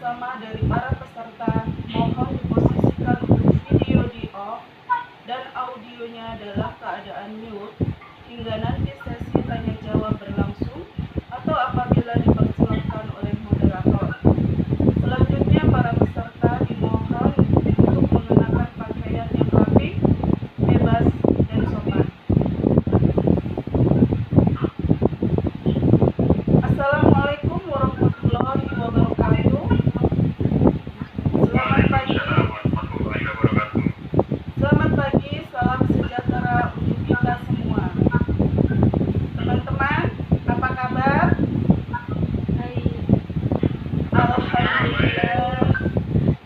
kerjasama dari para peserta mohon diposisikan untuk video di off dan audionya dalam keadaan mute hingga nanti sesi tanya jawab berlangsung atau apabila dipersilakan oleh moderator. Selanjutnya para peserta dimohon untuk mengenakan pakaian yang rapi, bebas, dan sopan. Assalamualaikum warahmatullahi wabarakatuh. Selamat pagi. Selamat pagi, salam sejahtera untuk kita semua. Teman-teman, apa kabar?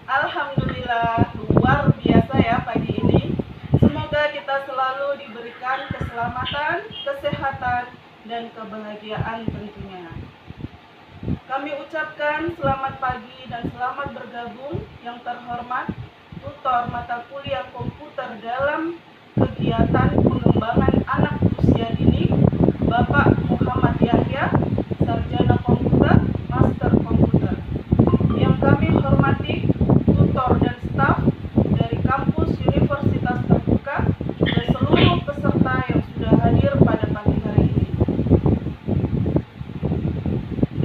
Alhamdulillah, luar biasa ya pagi ini. Semoga kita selalu diberikan keselamatan, kesehatan, dan kebahagiaan tentunya. Kami ucapkan selamat pagi dan selamat bergabung yang terhormat tutor mata kuliah komputer dalam kegiatan pengembangan anak usia dini, Bapak Muhammad Yahya, Sarjana Komputer, Master Komputer. Yang kami hormati tutor dan staf dari kampus Universitas Terbuka, juga seluruh peserta yang sudah hadir pada pagi hari ini.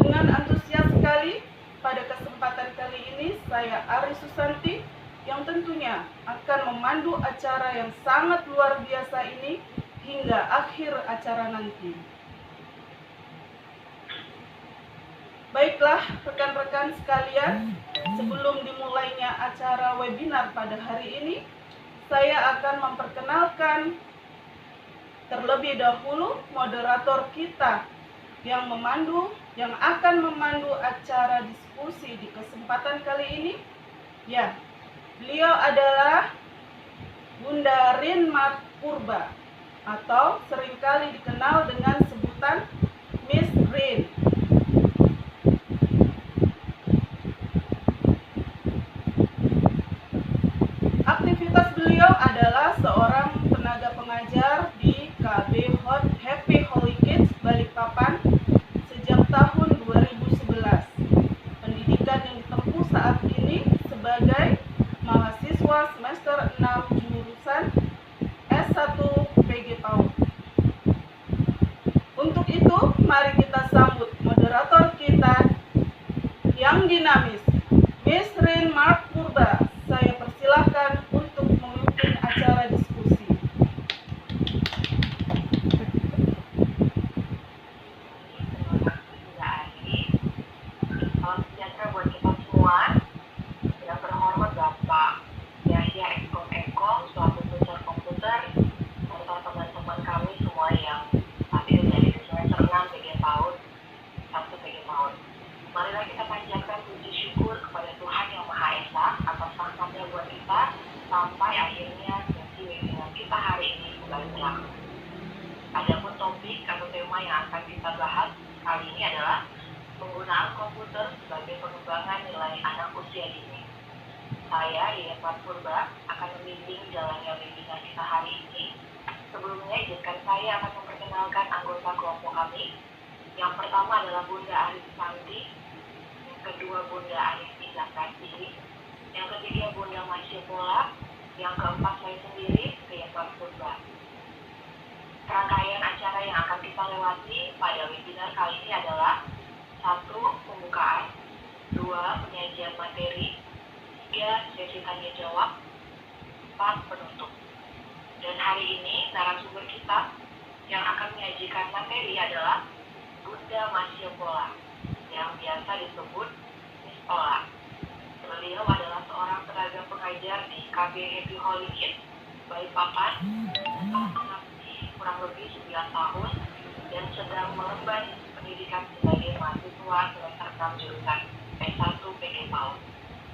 Dengan antusias sekali, pada kesempatan kali ini saya Ari Susanti yang tentunya akan memandu acara yang sangat luar biasa ini hingga akhir acara nanti. Baiklah rekan-rekan sekalian, sebelum dimulainya acara webinar pada hari ini, saya akan memperkenalkan terlebih dahulu moderator kita yang akan memandu acara diskusi di kesempatan kali ini. Ya, beliau adalah Bunda Rin Purba atau seringkali dikenal dengan sebutan Miss Rin. Aktivitas beliau adalah seorang tenaga pengajar di KB Happy Holy Kids Balikpapan sejak tahun 2011. Pendidikan yang ditempuh saat ini sebagai mahasiswa semester 6 jurusan S1 PG PAUD. Untuk itu, mari kita sambut moderator kita yang dinamis, Miss Rin Purba. Saya persilahkan untuk memimpin acara diskusi. Salam sejahtera buat kita semua. Yang terhormat Bapak Yahya Eko selaku tutor komputer, serta teman-teman kami semua yang hadir dari semester 6 PG PAUD, 1 PG PAUD. Marilah kita panjatkan puji syukur kepada Tuhan Yang Maha Esa atas rahmatnya buat kita sampai akhirnya sesi webinar kita hari ini kembali berlangsung. Adapun topik atau tema yang akan kita bahas kali ini adalah penggunaan komputer sebagai pengembangan nilai anak usia dini. Saya, Rin Purba, akan membimbing jalannya webinar kita hari ini. Sebelumnya, izinkan saya akan memperkenalkan anggota kelompok kami. Yang pertama adalah Bunda Arif Sandi, yang kedua Bunda Arif Zakati, yang ketiga Bunda Masya Pola, yang keempat saya sendiri, Rin Purba. Rangkaian acara yang akan kita lewati pada webinar kali ini adalah 1. Pembukaan, 2. Penyajian materi, 3. Sesi tanya jawab, 4. Penutup. Dan hari ini narasumber kita yang akan menyajikan materi adalah Bunda Masya Pola, yang biasa disebut Miss Pola. Beliau adalah seorang tenaga pengajar di KB Happy Holy Kids Balikpapan, kurang lebih 9 tahun, dan sedang mengemban pendidikan sebagai mahasiswa semester 6 jurusan S1 PG PAUD.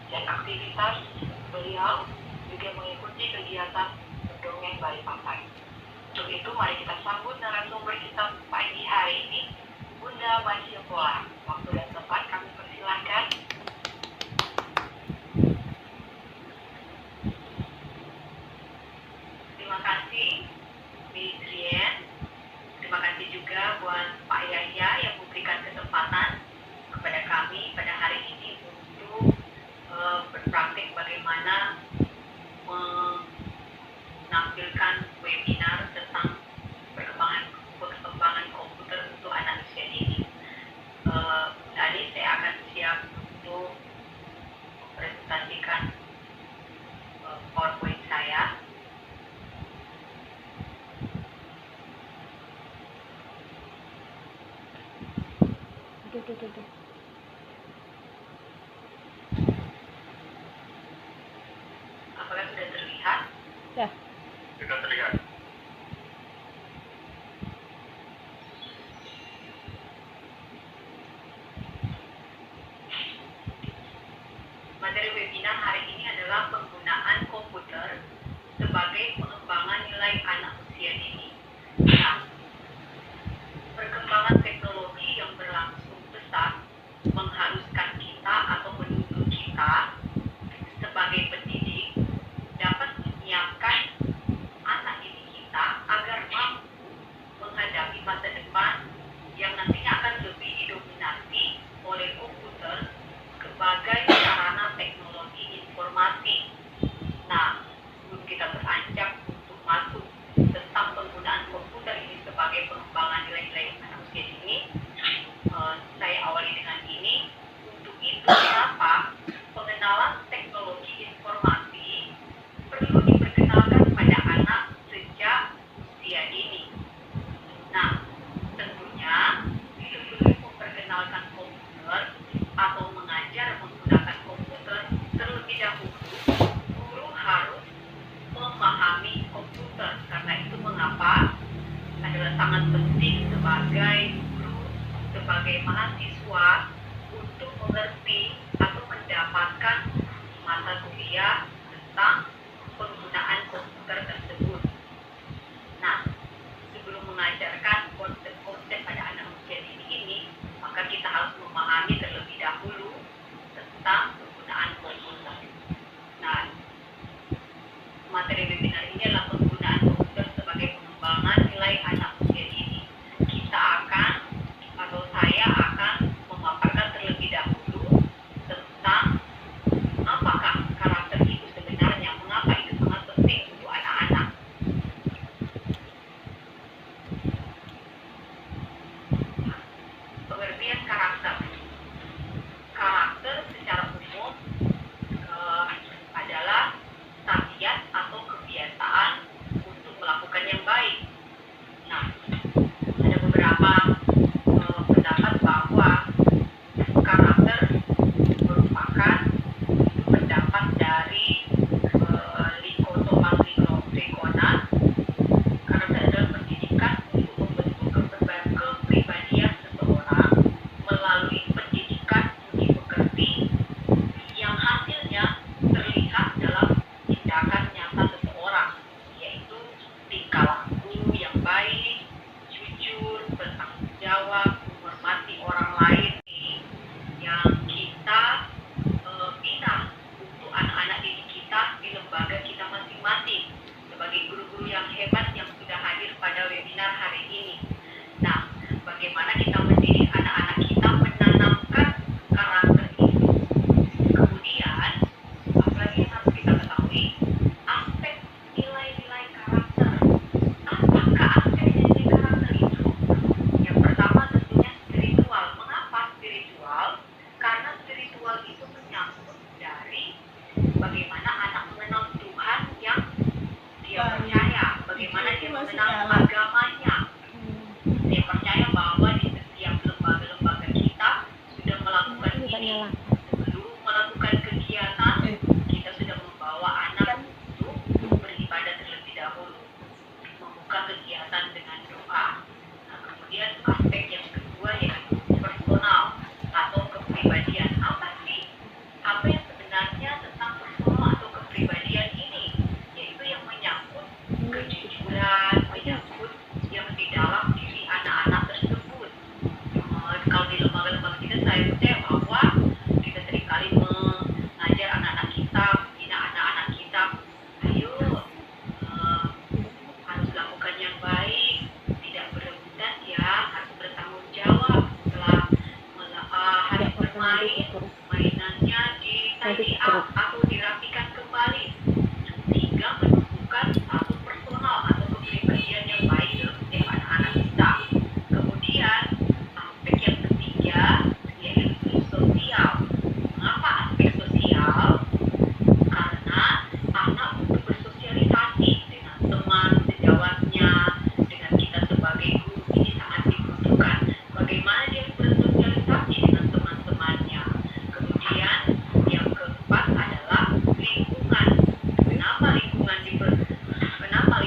Dan aktivitas beliau juga mengikuti kegiatan mendongeng Balikpapan. Untuk itu mari kita sambut narasumber kita pagi hari ini, Bunda Masya Pola. Waktu dan tempat kami persilahkan. Terima kasih, Miss Rien. Terima kasih juga buat Pak Yahya yang memberikan kesempatan kepada kami pada hari ini untuk tuh. Apakah sudah terlihat? Ya. Sudah terlihat. Materi webinar hari ini adalah penggunaan komputer sebagai pengembangan nilai anak usia dini. Nah, perkembangan teknologi yang berlangsung pesat mengharuskan kita atau menuntut kita sebagai pendidik dapat menyiapkan anak didik kita agar mampu menghadapi masa depan yang nantinya akan lebih didominasi oleh komputer sebagai sarana teknologi informasi. Nah, sebelum kita beranjak untuk masuk tentang penggunaan komputer ini sebagai pengembangan nilai-nilai anak usia dini, saya awali dengan ini. Untuk itu, kenapa pengenalan teknologi informasi perlu diperkenalkan pada anak sejak usia dini. Nah, tentunya sebelum memperkenalkan komputer atau mengajar menggunakan komputer, terlebih dahulu guru harus memahami komputer. Karena itu mengapa adalah sangat penting sebagai guru, sebagai mahasiswa untuk mengerti atau mendapatkan mata kuliah tentang penggunaan komputer tersebut. Nah, sebelum mengajarkan konsep-konsep pada anak usia dini ini, maka kita harus memahami terlebih dahulu tentang penggunaan komputer. Nah, materi webinar ini adalah penggunaan komputer sebagai pengembangan nilai anak usia dini. Kita akan, atau saya akan memaparkan terlebih dahulu tentang apakah karakter itu sebenarnya, mengapa itu sangat penting untuk anak-anak. Pengertian karakter. Karakter secara umum adalah tabiat atau kebiasaan untuk melakukan yang baik. Nah, ada beberapa pendapat bahwa karakter merupakan pendapat dari Likoto Mangrikonas. Karakter adalah pendidikan untuk membentuk kepribadian seseorang melalui pendidikan budi pekerti yang hasilnya terlihat dalam tindakan nyata seseorang, yaitu tingkah laku yang baik, jujur, bertanggung jawab, menghormati orang lain, yang kita bina untuk anak-anak didik kita di lembaga kita masing-masing sebagai guru-guru yang hebat yang sudah hadir pada webinar hari ini. Nah, bagaimana kita mendidik anak-anak kita menanamkan karakter itu. Kemudian, apalagi yang harus kita ketahui, aspek nilai-nilai karakter. Apakah aspek nilai karakter itu? Yang pertama tentunya spiritual. Mengapa spiritual? Karena spiritual itu menyangkut dari bagaimana anak mengenal Tuhan yang dia percaya, bagaimana dia mengenal agamanya. Saya percaya bahwa di setiap lembaga-lembaga kita sudah melakukan ini. Sebelum melakukan kegiatan, kita sudah membawa anak untuk beribadah terlebih dahulu, membuka kegiatan dengan doa. Nah, kemudian aspek yang kedua yaitu personal atau kepribadian. Apa sih? Apa yang sebenarnya tentang personal atau kepribadian ini? Yaitu yang menyangkut kejujuran, menyangkut yang di dalam diri anak-anak tersebut. Kalau di lembaga-lembaga kita, saya percaya bahwa kita seringkali mengajar anak-anak kita, membina anak-anak kita, ayo harus lakukan yang baik, tidak berebutan ya, harus bertanggung jawab setelah harus bermain, mainannya di-tidy up atau dirapikan kembali, sehingga menumbuhkan satu personal atau kepribadian yang baik dalam setiap anak-anak kita. Kemudian aspek yang ketiga yaitu sosial. Mengapa aspek sosial? Karena anak butuh bersosialisasi dengan teman sejawatnya, dengan kita sebagai guru, ini sangat dibutuhkan. Bagaimana dia bersosialisasi?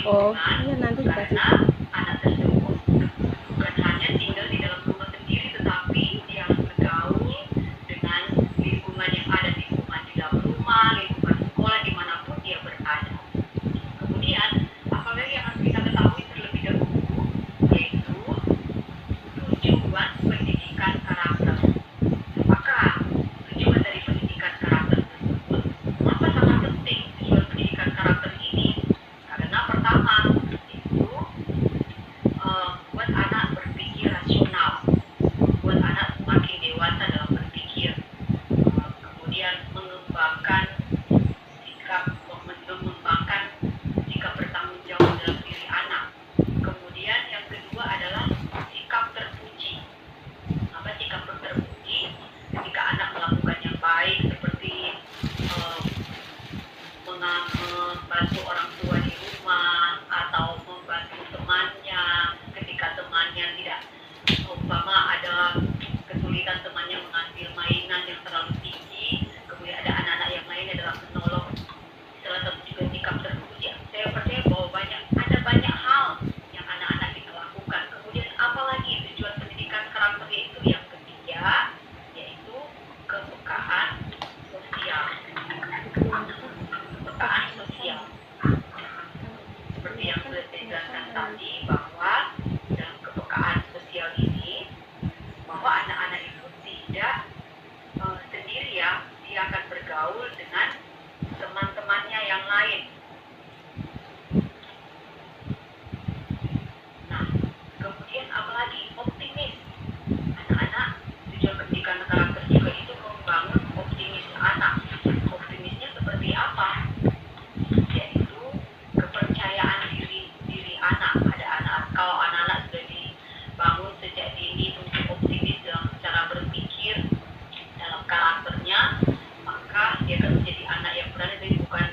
Oh, lingkungan iya nanti dikasih. karena anak tersebut bukan hanya tinggal di dalam rumah sendiri, tetapi dia harus bergaul dengan lingkungan yang ada di dalam rumah, lingkungan sekolah, dimanapun dia berada. Kemudian, apalagi yang harus kita ketahui terlebih dahulu, yaitu tujuan pendidikan karakter. Apakah tujuan dari pendidikan karakter tersebut? Kenapa sangat penting tujuan pendidikan karakter ini? Karena pertama, itu buat anak berpikir rasional, buat anak semakin dewasa dalam berpikir, kemudian mengembangkan sikap bertanggung jawab dalam diri anak. Kemudian yang kedua adalah sikap terpuji. Apa sikap terpuji? Ketika anak melakukan yang baik seperti membantu orang tua di rumah atau membantu temannya ketika temannya tidak, umpama ada kesulitan temannya mengambil mainan yang terlalu tinggi, kemudian ada anak-anak yang lainnya dalam menolong. Salah satu juga sikap terpuji. Saya percaya bahwa ada banyak hal yang anak-anak kita lakukan. Kemudian apalagi tujuan pendidikan karakter itu yang ketiga, yaitu kepekaan sosial. Kepekaan sosial. Seperti yang sudah saya jelaskan tadi, bahwa dalam kepekaan sosial ini, bahwa anak-anak itu tidak sendirian, dia akan bergaul dengan teman-temannya yang lain. Nah, kemudian apalagi optimis. Anak-anak tujuan pendidikan karakter juga itu membangun optimis anak. Optimisnya seperti apa? Yaitu kepercayaan diri anak. Kalau anak-anak sudah dibangun sejak dini untuk optimis dalam cara berpikir, dalam karakternya, maka dia akan menjadi anak yang berani, jadi bukan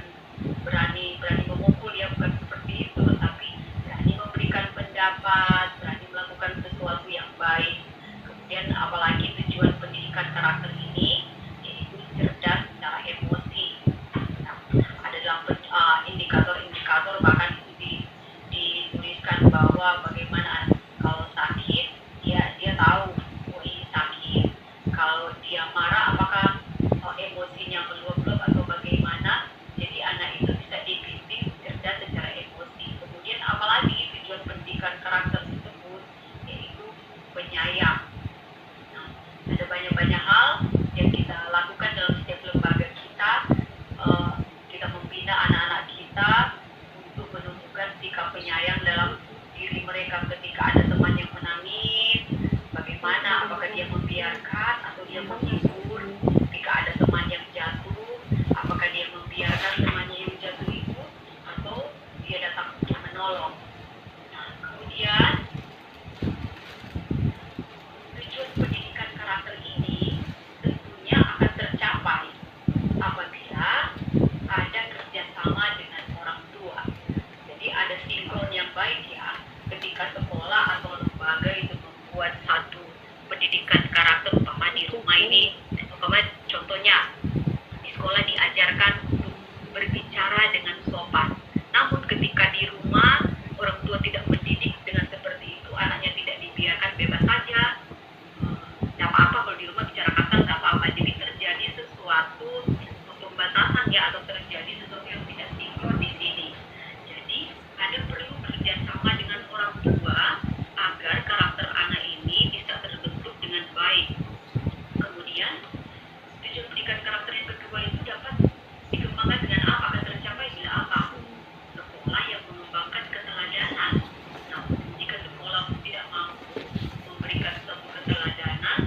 berani memukul, ya bukan seperti itu, tapi berani memberikan pendapat, berani melakukan sesuatu yang baik. Kemudian apalagi tujuan pendidikan karakter ini yaitu cerdas secara emosi. Nah, ada dalam indikator bahkan itu dituliskan bahwa bagaimana kalau sakit dia tahu, oh ini sakit. Kalau dia marah, apakah emosinya meluap-luap atau bagaimana? Jadi anak itu bisa dibimbing cerdas secara emosi. Kemudian apalagi tujuan pendidikan karakter tersebut yaitu penyayang. Nah, ada banyak hal yang kita lakukan dalam setiap lembaga kita. Kita membina anak-anak kita untuk menumbuhkan sikap penyayang dalam diri mereka. Ketika ada teman yang menangis, bagaimana? Apakah dia membiarkan atau dia menghibur? Ketika ada teman yang jatuh, apakah dia membiarkan temannya yang jatuh itu atau dia datang menolong? Nah, kemudian tujuan pendidikan karakter ini tentunya akan tercapai apabila ada kerjasama dengan orang tua. Jadi ada sinkron yang baik, ya, ketika sekolah atau lembaga itu membuat satu pendidikan karakter, umpama di rumah ini, umpama contohnya di sekolah diajarkan untuk berbicara dengan sopan. Namun ketika di rumah orang tua tidak mendidik dengan seperti itu, anaknya tidak dibiarkan bebas saja. Tidak apa-apa kalau di rumah bicara kasar, tidak apa-apa. Jadi terjadi sesuatu pembatasan, ya, atau terjadi sesuatu yang tidak sinkron di sini. Jadi ada perlu kerjasama dengan orang tua agar karakter anak ini bisa terbentuk dengan baik. Kemudian tujuan pendidikan karakter yang kedua itu dapat dikembangkan dengan apa? Akan tercapai bila apa? Sekolah yang mengembangkan keteladanan. Nah, jika sekolah tidak mampu memberikan suatu keteladanan,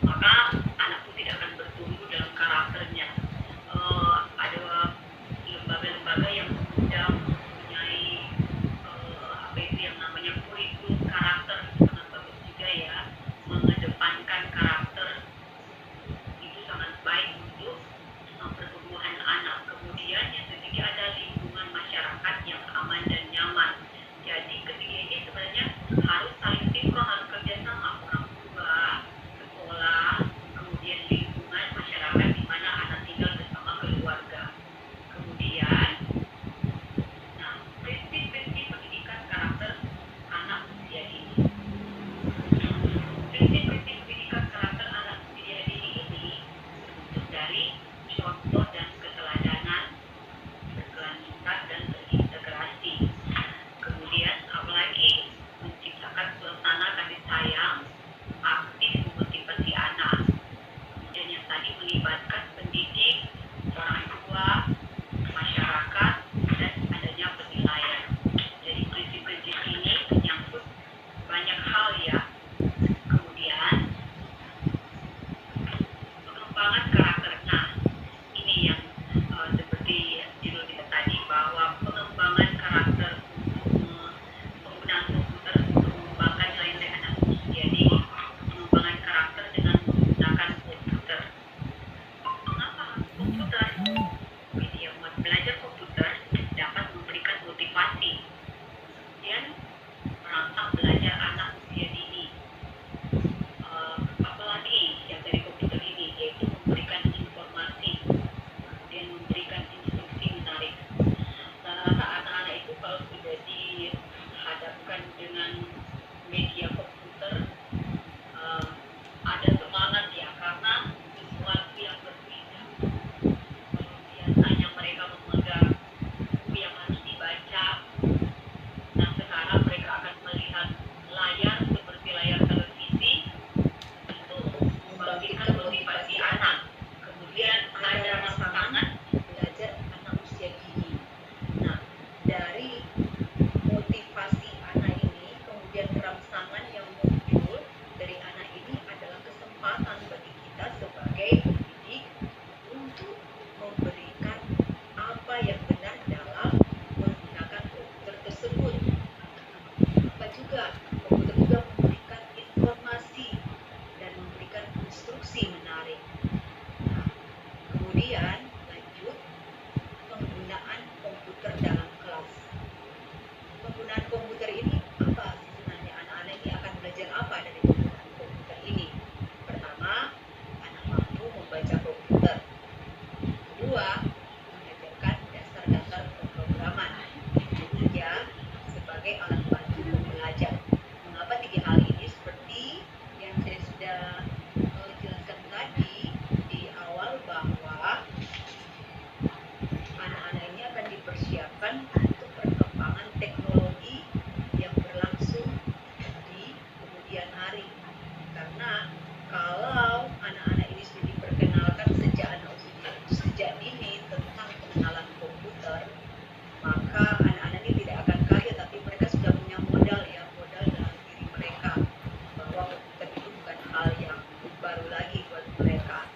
maka anak pun tidak akan bertumbuh dalam karakternya. Ada lembaga-lembaga yang sudah mempunyai apa itu yang namanya kurikulum karakter, sangat bagus juga, ya, mengedepankan karakter. Itu sangat baik untuk instruksi menarik. Nah, kemudian lanjut penggunaan komputer dalam kelas. Penggunaan komputer ini apa sebenarnya? Anak-anak ini akan belajar apa dari penggunaan komputer ini? Pertama, anak mampu membaca komputer. Kedua, mengajarkan dasar-dasar pemrograman. Ketiga, sebagai alat bantu pembelajar. Mengapa tiga hal ini? Seperti yang saya sudah jelaskan tadi di awal, bahwa anak-anak ini akan dipersiapkan untuk perkembangan teknologi yang berlangsung di kemudian hari. Karena kalau anak-anak ini sudah diperkenalkan sejak dini tentang pengenalan komputer, maka anak-anak ini tidak akan kaget, tapi mereka sudah punya modal dalam diri mereka, bahwa komputer itu bukan hal yang baru lagi buat mereka.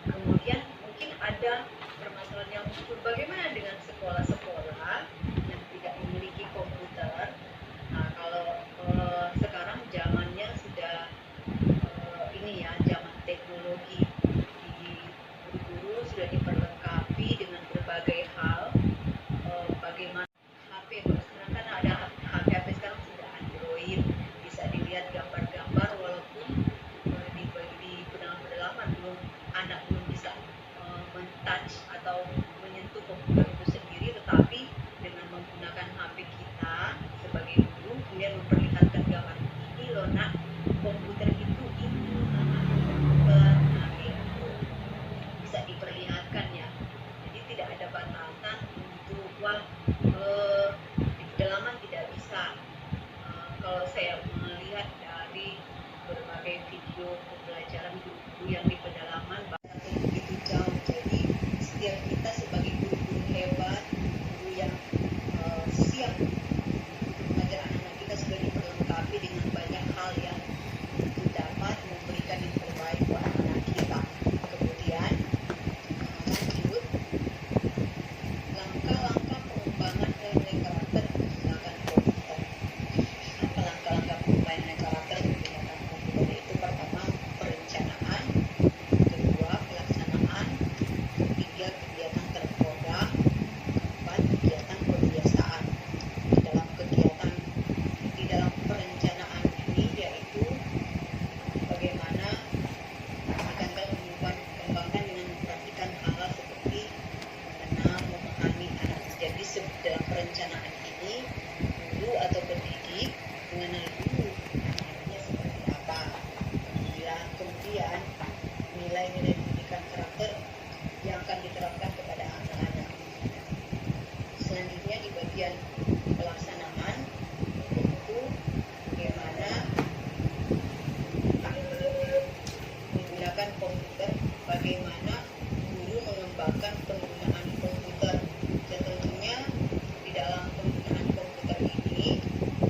Kemudian mungkin ada permasalahan yang muncul, bagaimana dengan sekolah-sekolah yang tidak memiliki komputer? Nah, kalau sekarang zamannya sudah zaman teknologi, guru-guru sudah diperlengkapi dengan berbagai hal. Bagaimana HP, sekarang kan ada HP sekarang sudah Android, bisa dilihat gambar-gambar, walaupun di pedalaman anak belum bisa men-touch atau menyentuh komputer itu sendiri, tetapi dengan menggunakan HP kita sebagai guru, kemudian memperlihatkan gambar, ini loh nak, komputer itu komputer, nah itu bisa diperlihatkan ya. Jadi tidak ada batasan untuk di pedalaman tidak bisa. Kalau saya melihat dari berbagai video pembelajaran guru-guru yang di pedalaman, bahkan begitu jauh. Jadi setiap kita sebagai guru-guru hebat, guru yang siap mengajar anak-anak kita, sudah diperlengkapi dengan banyak hal yang dapat memberikan yang terbaik buat anak kita. Kemudian lanjut langkah-langkah pengembangan nilai karakter menggunakan komputer. Apa langkah-langkah pengembangan karakter menggunakan komputer? Itu pertama, perencanaan, kedua, pelaksanaan, ketiga, kegiatan terprogram, keempat, kegiatan pembiasaan. Di dalam perencanaan ini yaitu bagaimana akan kembangkan dengan memperhatikan hal seperti mengenal, memahami anak. Jadi dalam perencanaan ini, guru atau pendidik mengenal dulu anaknya seperti apa. Kemudian nilai-nilai pendidikan karakter yang akan diterapkan kepada anak-anak. Selanjutnya di bagian pelaksanaan, yaitu bagaimana menggunakan komputer, bagaimana guru mengembangkan penggunaan komputer. Dan tentunya di dalam penggunaan komputer ini,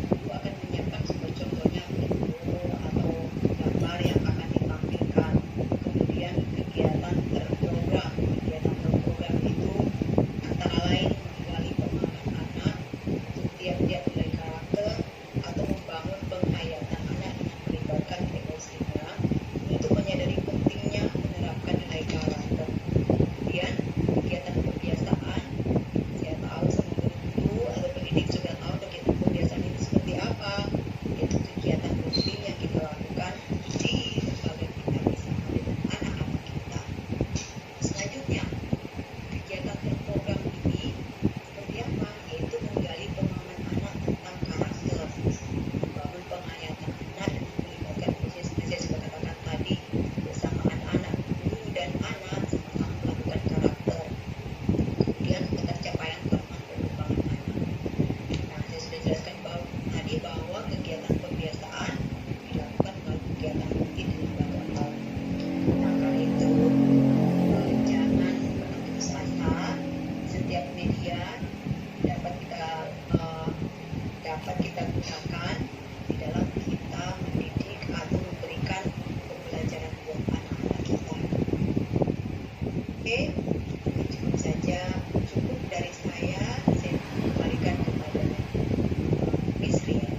guru akan menyiapkan seperti contohnya video atau gambar yang akan ditampilkan. Kemudian kegiatan terprogram. Kegiatan terprogram itu antara lain menggali pemahaman anak untuk tiap-tiap nilai karakter atau membangun penghayatan anak dengan melibatkan emosinya untuk menyadari pentingnya menerapkan nilai karakter. Kemudian kegiatan pembiasaan, saya tahu semua guru atau pendidik sudah tahu kegiatan pembiasaan itu seperti apa, yaitu kegiatan rutin yang kita lakukan di berbagai kita bersama dengan anak-anak kita. Selanjutnya, kegiatan terprogram ini seperti apa? Yaitu menggali pemahaman anak tentang karakter, membangun penghayatan anak dan melibatkan proses saya sudah katakan tadi, bersama anak-anak, guru dan anak sama-sama melakukan karakter. Kemudian ketercapaian perkembangan anak. Nah, saya sudah jelaskan tadi bahwa kegiatan pembiasaan dilakukan melalui kegiatan rutin di lembaga PAUD. Nah, karena itu jangan pernah putus asa. Setiap media dapat kita gunakan di dalam kita mendidik atau memberikan pembelajaran buat anak-anak kita. Oke, cukup saja, cukup dari saya kembalikan kepada Miss Ria.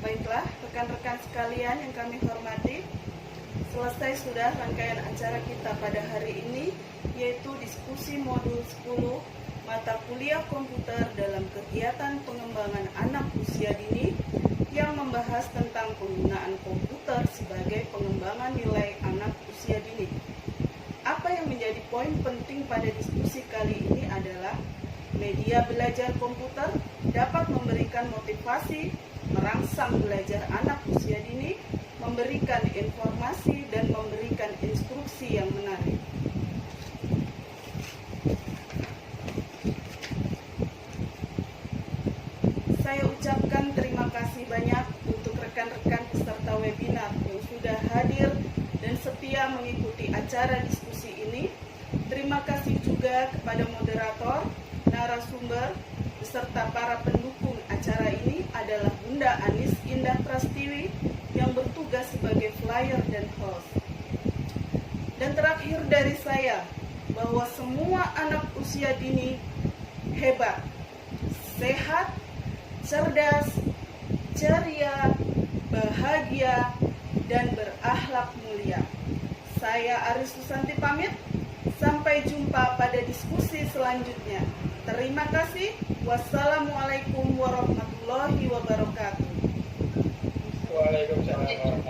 Baiklah, rekan-rekan sekalian yang kami hormati, selesai sudah rangkaian acara kita pada hari ini, yaitu diskusi modul 10 mata kuliah komputer dalam kegiatan pengembangan anak usia dini yang membahas tentang penggunaan komputer sebagai pengembangan nilai anak usia dini. Apa yang menjadi poin penting pada diskusi kali ini adalah media belajar komputer dapat memberikan motivasi, merangsang belajar anak usia dini, memberikan informasi, dan memberikan instruksi yang menarik. Saya ucapkan terima kasih banyak untuk rekan-rekan peserta webinar yang sudah hadir dan setia mengikuti acara diskusi ini. Terima kasih juga kepada moderator, narasumber, beserta para pendukung acara ini adalah Bunda Anis Indah Prastiwi yang bertugas sebagai flyer dan host. Dan terakhir dari saya, bahwa semua anak usia dini hebat, sehat, cerdas, ceria, bahagia, dan berakhlak mulia. Saya Aris Susanti pamit. Sampai jumpa pada diskusi selanjutnya. Terima kasih. Wassalamualaikum warahmatullahi wabarakatuh. Waalaikumsalam.